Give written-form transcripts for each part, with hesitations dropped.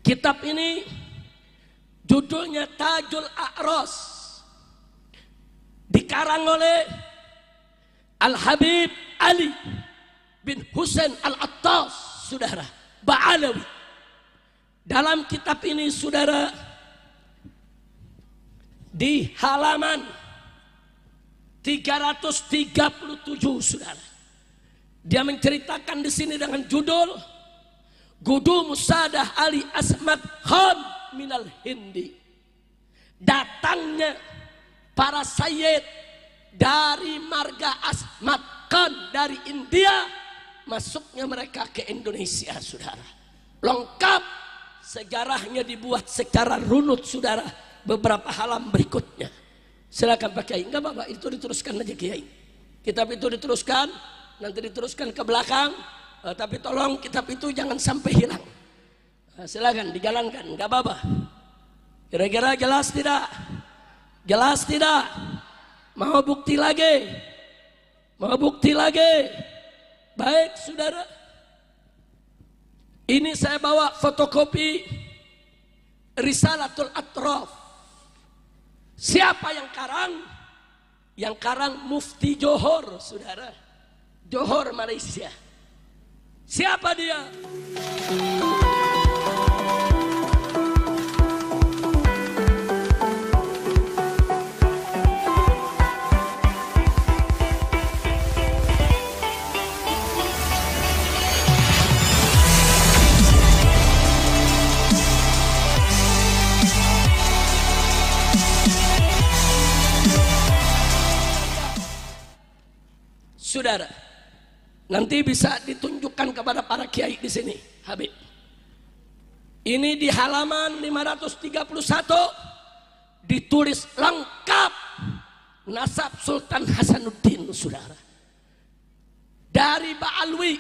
Kitab ini judulnya Tajul A'ros, dikarang oleh Al-Habib Ali bin Husain Al-Attas, saudara, Ba'alawi. Dalam kitab ini, saudara, di halaman 337, saudara, dia menceritakan di sini dengan judul Gudu Musadah Ali Asmat Khan minal Hindi. Datangnya para sayyid dari marga Asmat Khan dari India, masuknya mereka ke Indonesia, saudara. Lengkap sejarahnya dibuat secara runut, saudara, beberapa halaman berikutnya. Silakan Pak Kiai. Enggak apa-apa, itu diteruskan aja Kiai. Kitab itu diteruskan, nanti diteruskan ke belakang. Tapi tolong kitab itu jangan sampai hilang. Silakan dijalankan, enggak apa-apa. Kira-kira jelas tidak? Jelas tidak? Mau bukti lagi? Mau bukti lagi? Baik, saudara. Ini saya bawa fotokopi Risalatul Atraf. Siapa yang karang? Yang karang Mufti Johor, saudara. Johor, Malaysia. Siapa dia? Saudara, nanti bisa ditunjukkan kepada para kiai di sini, Habib. Ini di halaman 531 ditulis lengkap nasab Sultan Hasanuddin, saudara. Dari Ba'alwi,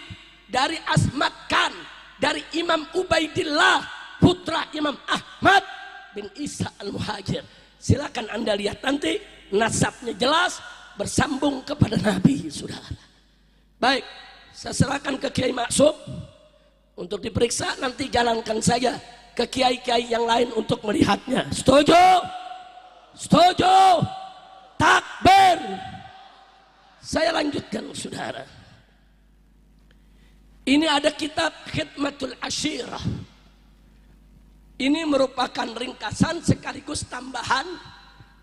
dari Asmat Khan, dari Imam Ubaidillah, putra Imam Ahmad bin Isa Al-Muhajir. Silakan Anda lihat nanti, nasabnya jelas, bersambung kepada Nabi, saudara. Baik, saya serahkan ke Kiai Maksum untuk diperiksa, nanti jalankan saja ke kiai-kiai yang lain untuk melihatnya. Setuju? Setuju? Takbir. Saya lanjutkan, saudara. Ini ada kitab Khidmatul Ashirah. Ini merupakan ringkasan sekaligus tambahan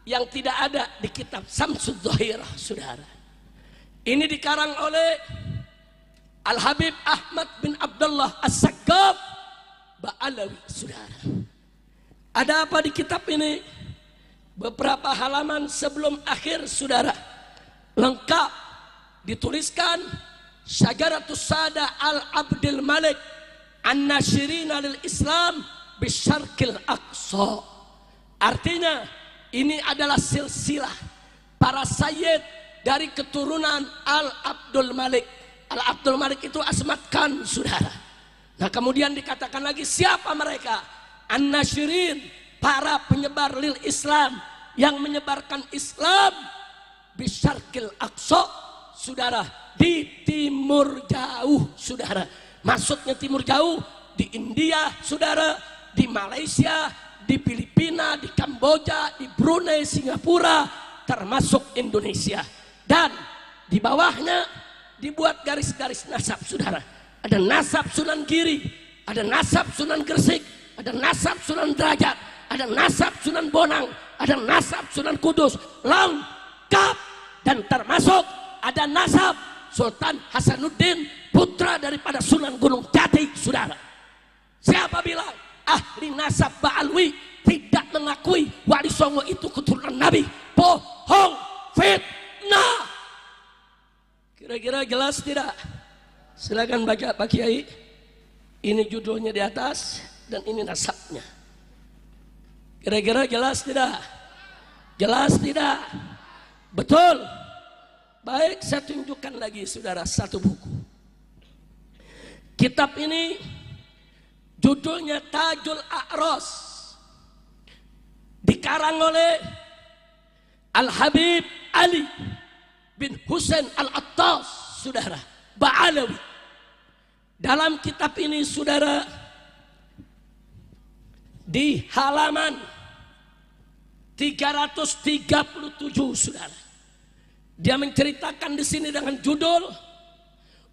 yang tidak ada di kitab Samsud Zahirah, saudara. Ini dikarang oleh Al-Habib Ahmad bin Abdullah As-Saqqaf Ba'alawi, saudara. Ada apa di kitab ini? Beberapa halaman sebelum akhir, saudara, lengkap dituliskan Syajaratus Sada Al-Abdil Malik An-Nashirina lil Islam Bisyarqil Aqsa. Artinya ini adalah silsilah para sayyid dari keturunan Al-Abdul Malik. Al-Abdul Malik itu Asmat Khan, saudara. Nah, kemudian dikatakan lagi siapa mereka? An-Nashirin, para penyebar lil Islam, yang menyebarkan Islam Bisyarqil Aqsa, saudara, di timur jauh, saudara. Maksudnya timur jauh, di India, saudara, di Malaysia, di Filipina, di Kamboja, di Brunei, Singapura, termasuk Indonesia. Dan di bawahnya dibuat garis-garis nasab, saudara. Ada nasab Sunan Giri, ada nasab Sunan Gresik, ada nasab Sunan Derajat, ada nasab Sunan Bonang, ada nasab Sunan Kudus. Lengkap. Dan termasuk ada nasab Sultan Hasanuddin, putra daripada Sunan Gunung Jati, saudara. Siapa bilang ahli nasab Ba'alwi tidak mengakui Wali Songo itu keturunan Nabi? Bohong, fitnah. Kira-kira jelas tidak? Silakan baca Pak Kiai. Ini judulnya di atas dan ini nasabnya. Kira-kira jelas tidak? Jelas tidak? Betul. Baik, saya tunjukkan lagi, saudara, satu buku. Kitab ini judulnya Tajul A'ros, dikarang oleh Al-Habib Ali bin Husain Al-Attas, saudara, Ba'alawi. Dalam kitab ini, saudara, di halaman 337 saudara. Dia menceritakan di sini dengan judul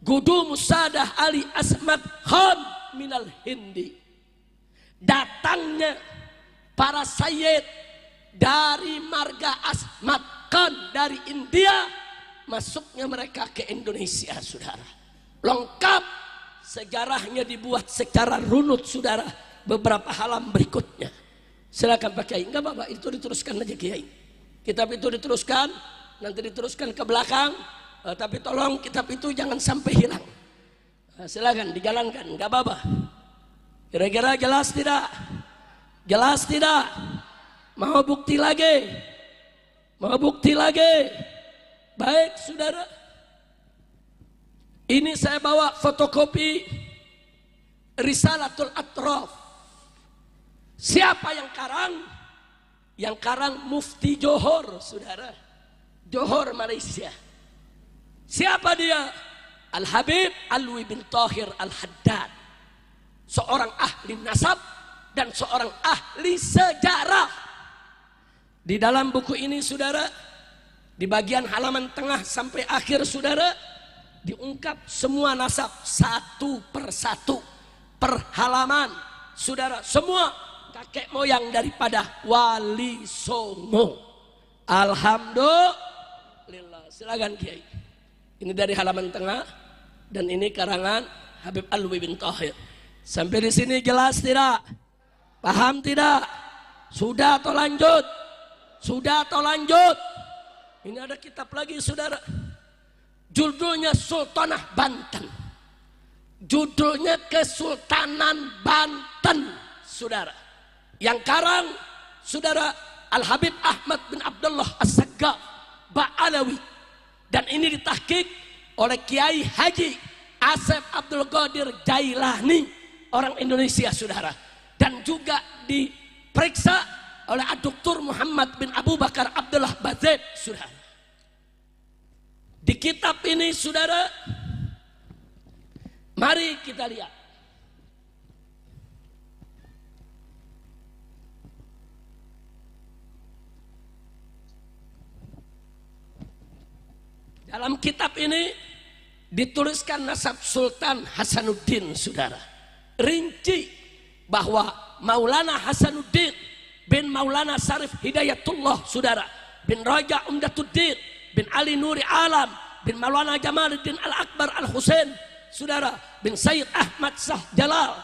Gudu Musadah Ali Asmat Khan minal Hindi. Datangnya para sayyid dari marga Asmat Khan dari India, masuknya mereka ke Indonesia saudara. Lengkap sejarahnya dibuat secara runut saudara, beberapa halaman berikutnya. Silakan Pak Kiai. Enggak apa-apa, itu diteruskan aja Kiai. Kitab itu diteruskan, nanti diteruskan ke belakang, tapi tolong kitab itu jangan sampai hilang. Silakan dijalankan, enggak apa-apa. Kira-kira jelas tidak? Jelas tidak? Mau bukti lagi? Mau bukti lagi? Baik saudara, ini saya bawa fotokopi Risalatul Atraf. Siapa yang karang? Yang karang Mufti Johor saudara, Johor Malaysia. Siapa dia? Al-Habib Alwi bin Tahir Al-Haddad, seorang ahli nasab dan seorang ahli sejarah. Di dalam buku ini saudara, di bagian halaman tengah sampai akhir saudara, diungkap semua nasab satu persatu per halaman saudara, semua kakek moyang daripada Wali Songo. Alhamdulillah. Silakan Kiai. Ini dari halaman tengah dan ini karangan Habib Alwi bin Tahir. Sampai di sini jelas tidak? Paham tidak? Sudah atau lanjut? Sudah atau lanjut? Ini ada kitab lagi saudara, judulnya Sultanah Banten. Judulnya Kesultanan Banten saudara. Yang karang saudara Al-Habib Ahmad bin Abdullah As-Saggaf Ba'alawi. Dan ini ditahqiq oleh Kiai Haji Asep Abdul Qadir Jailani, orang Indonesia saudara. Dan juga diperiksa oleh Dr. Muhammad bin Abu Bakar Abdullah Bazid saudara. Di kitab ini saudara, mari kita lihat. Dalam kitab ini dituliskan nasab Sultan Hasanuddin saudara. Rinci bahwa Maulana Hasanuddin bin Maulana Sarif Hidayatullah saudara, bin Raja Umdatuddin bin Ali Nuri Alam bin Maulana Jamaluddin Al-Akbar Al-Husain saudara, bin Sayyid Ahmad Shah Jalal.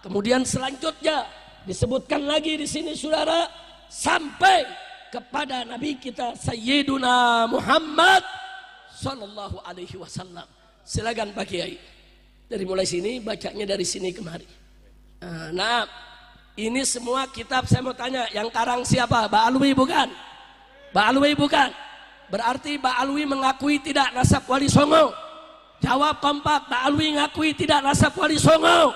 Kemudian selanjutnya disebutkan lagi di sini saudara, sampai kepada Nabi kita Sayyiduna Muhammad Sallallahu Alaihi Wasallam. Silakan Pak Kiai. Dari mulai sini, bacanya dari sini kemari. Nah, ini semua kitab saya mau tanya, yang karang siapa? Ba'alwi bukan? Ba'alwi bukan? Berarti Ba'alwi mengakui tidak nasab Wali Songo. Jawab kompak, Ba'alwi mengakui tidak nasab Wali Songo.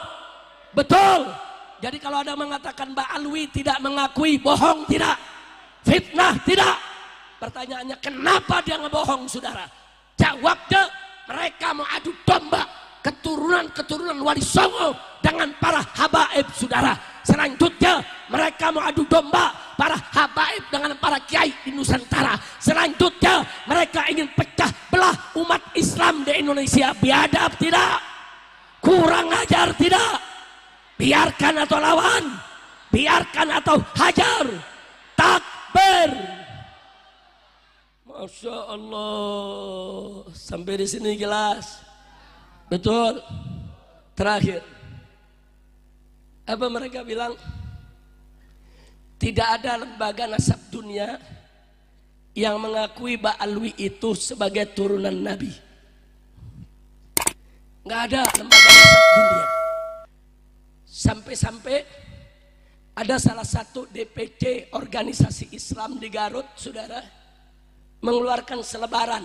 Betul. Jadi kalau ada mengatakan Ba'alwi tidak mengakui, bohong tidak? Fitnah tidak? Pertanyaannya, kenapa dia ngebohong saudara? Jawabnya, mereka mau adu domba keturunan Wali Songo dengan para habaib saudara. Selanjutnya mereka mau adu domba para habaib dengan para kiai di Nusantara. Selanjutnya mereka ingin pecah belah umat Islam di Indonesia. Biadab tidak? Kurang ajar tidak? Biarkan atau lawan? Biarkan atau hajar? Takbir. Masya Allah. Sampai di sini jelas? Betul. Terakhir, apa mereka bilang? Tidak ada lembaga nasab dunia yang mengakui Ba'alwi itu sebagai turunan Nabi. Nggak ada lembaga nasab dunia. Sampai-sampai ada salah satu DPC organisasi Islam di Garut saudara, mengeluarkan selebaran,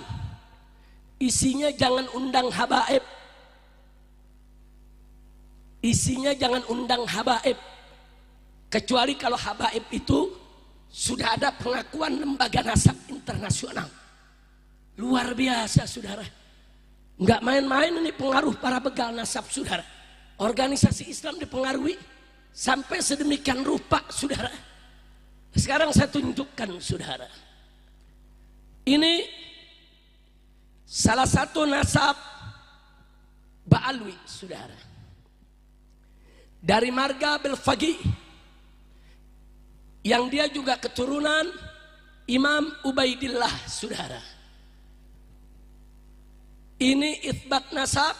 isinya jangan undang habaib, isinya jangan undang habaib, kecuali kalau habaib itu sudah ada pengakuan lembaga nasab internasional. Luar biasa saudara, nggak main-main ini pengaruh para begal nasab saudara. Organisasi Islam dipengaruhi Sampai sedemikian rupa, saudara. Sekarang saya tunjukkan, saudara. Ini salah satu nasab Ba'alwi, saudara. Dari marga Belfagi, yang dia juga keturunan Imam Ubaidillah, saudara. Ini itsbat nasab,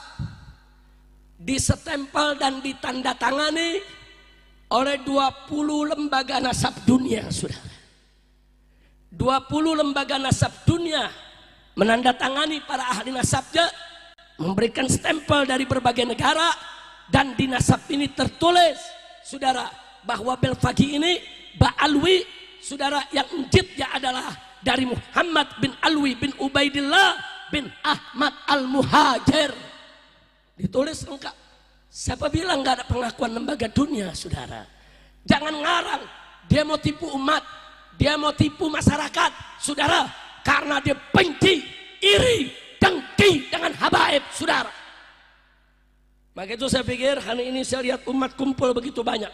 disetempel dan ditandatangani oleh 20 lembaga nasab dunia, saudara. 20 lembaga nasab dunia menandatangani para ahli nasabnya, memberikan stempel dari berbagai negara, dan di nasab ini tertulis, saudara, bahwa Belfagi ini Ba'alwi, saudara, yang njitnya adalah dari Muhammad bin Alwi bin Ubaidillah bin Ahmad al-Muhajir. Ditulis lengkap. Siapa bilang gak ada pengakuan lembaga dunia, saudara? Jangan ngarang. Dia mau tipu umat, dia mau tipu masyarakat, saudara, karena dia benci, iri, dengki dengan habaib, saudara. Maka itu saya pikir hari ini saya lihat umat kumpul begitu banyak,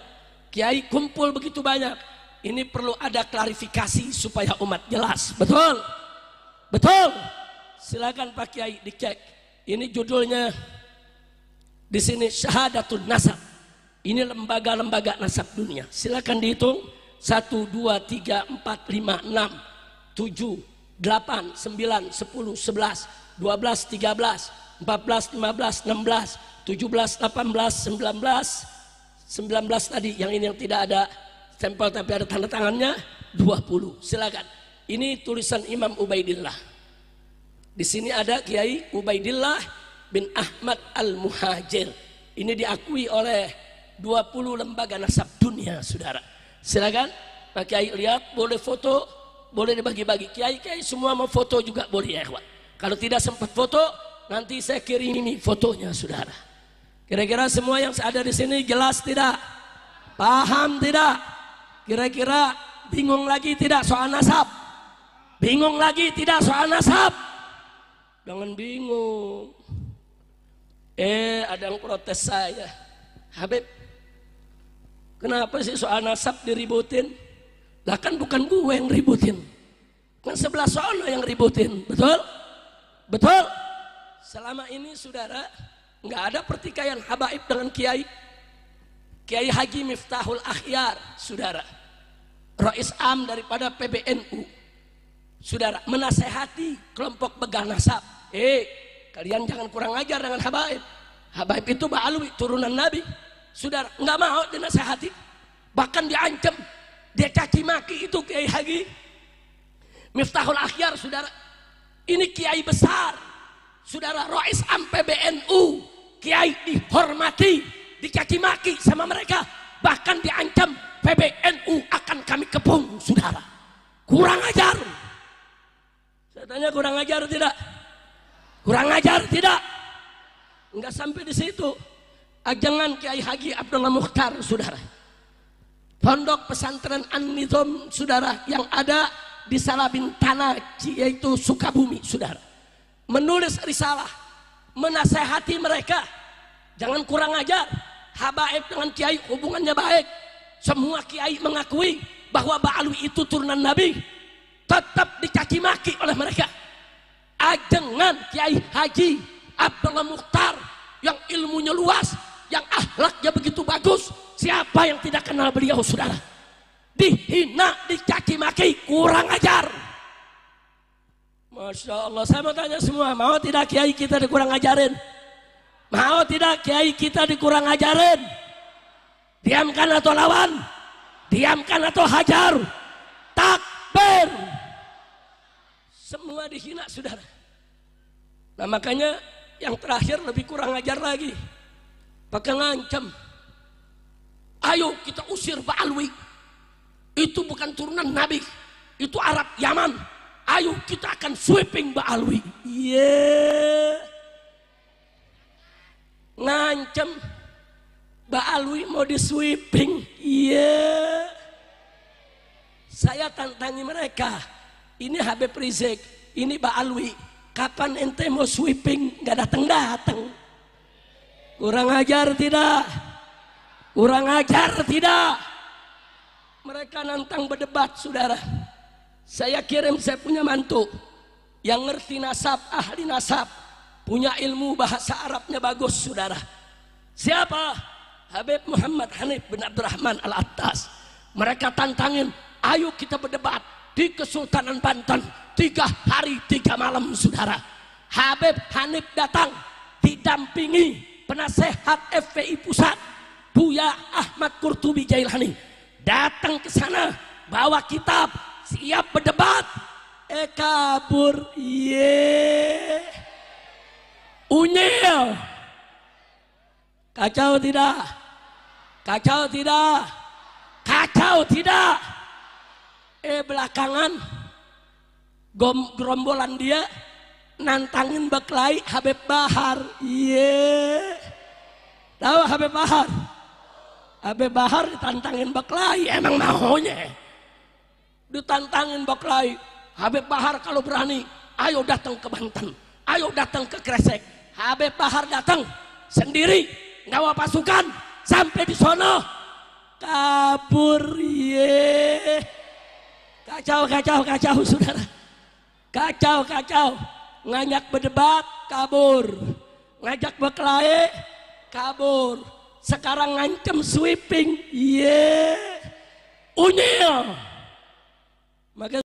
kiai kumpul begitu banyak. Ini perlu ada klarifikasi supaya umat jelas. Betul? Betul? Silakan Pak Kiai dicek. Ini judulnya di sini Syahadatul Nasab. Ini lembaga-lembaga nasab dunia. Silakan dihitung. 1, 2, 3, 4, 5, 6, 7, 8, 9, 10, 11, 12, 13, 14, 15, 16, 17, 18, 19 tadi. Yang ini yang tidak ada stempel tapi ada tanda tangannya 20. Silakan. Ini tulisan Imam Ubaidillah. Di sini ada Kiai Ubaidillah bin Ahmad al-Muhajir. Ini diakui oleh 20 lembaga nasab dunia, saudara. Silakan Pak Kiai lihat, boleh foto, boleh dibagi-bagi. Kiai-kiai semua mau foto juga boleh, ya ikhwan. Kalau tidak sempat foto, nanti saya kirimi fotonya, saudara. Kira-kira semua yang ada di sini jelas tidak? Paham tidak? Kira-kira bingung lagi tidak soal nasab? Bingung lagi tidak soal nasab? Jangan bingung. Ada yang protes saya, Habib, kenapa sih soal nasab diributin? Lah kan bukan gue yang ributin, kan sebelah sono yang ributin. Betul? Betul? Selama ini, saudara, nggak ada pertikaian habaib dengan kiai. Kiai Haji Miftahul Akhyar, saudara, Rais Am daripada PBNU, saudara, menasehati kelompok begal nasab. Kalian jangan kurang ajar dengan habaib. Habaib itu Ba'alwi, turunan Nabi. Saudara, nggak mau dinasehati, bahkan diancam, dia caci maki itu Kiai Haji Miftahul Akhyar, saudara. Ini kiai besar, saudara, Rais Am PBNU, kiai dihormati, dicaci maki sama mereka, bahkan diancam PBNU akan kami kepung, saudara. Kurang ajar. Saya tanya, kurang ajar tidak? Kurang ajar tidak? Enggak sampai di situ. Ajangan Kiai Haji Abdullah Mukhtar, saudara. Pondok pesantren An-Nizam, saudara, yang ada di Salabintana, yaitu Sukabumi, saudara, menulis risalah menasehati mereka, jangan kurang ajar. Habaib dengan kiai hubungannya baik. Semua kiai mengakui bahwa Ba'alwi itu turunan Nabi, tetap dicaci maki oleh mereka. Ajangan Kiai Haji Abdullah Mukhtar yang ilmunya luas, yang akhlaknya begitu bagus, siapa yang tidak kenal beliau, saudara? Dihina, dicaci maki, kurang ajar. Masya Allah. Saya mau tanya semua, mau tidak kiai kita dikurang ajarin? Mau tidak kiai kita dikurang ajarin? Diamkan atau lawan? Diamkan atau hajar? Takbir. Semua dihina, saudara. Nah, makanya yang terakhir lebih kurang ajar lagi, pakai ngancam. Ayo kita usir Ba'alwi, itu bukan turunan Nabi, itu Arab Yaman. Ayo kita akan sweeping Ba'alwi. Ngancam Ba'alwi mau di sweeping. Saya tantangi mereka. Ini Habib Rizik, ini Ba'alwi, kapan ente mau sweeping? Gak datang-datang. Kurang ajar tidak? Kurang ajar tidak? Mereka nantang berdebat, saudara. Saya kirim, saya punya mantu yang ngerti nasab, ahli nasab, punya ilmu bahasa Arabnya bagus, saudara. Siapa? Habib Muhammad Hanif bin Abdurrahman Al-Attas. Mereka tantangin, ayo kita berdebat di Kesultanan Banten 3 hari 3 malam, saudara. Habib Hanif datang didampingi penasehat FPI Pusat Buya Ahmad Qurtubi Jailani. Datang ke sana bawa kitab, siap berdebat. Kabur, unyil. Kacau tidak? Kacau tidak? Kacau tidak? Belakangan gerombolan dia nantangin Baklai Habib Bahar. Tahu Habib Bahar? Habib Bahar ditantangin Baklai, emang maunya ditantangin Baklai. Habib Bahar kalau berani, ayo datang ke Banten, ayo datang ke Kresek. Habib Bahar datang sendiri, ngawa pasukan sampai di sono, kabur. Kacau saudara, kacau. Ngajak berdebat, kabur. Ngajak Baklai, kabur. Sekarang ngancem sweeping, unyil. Maka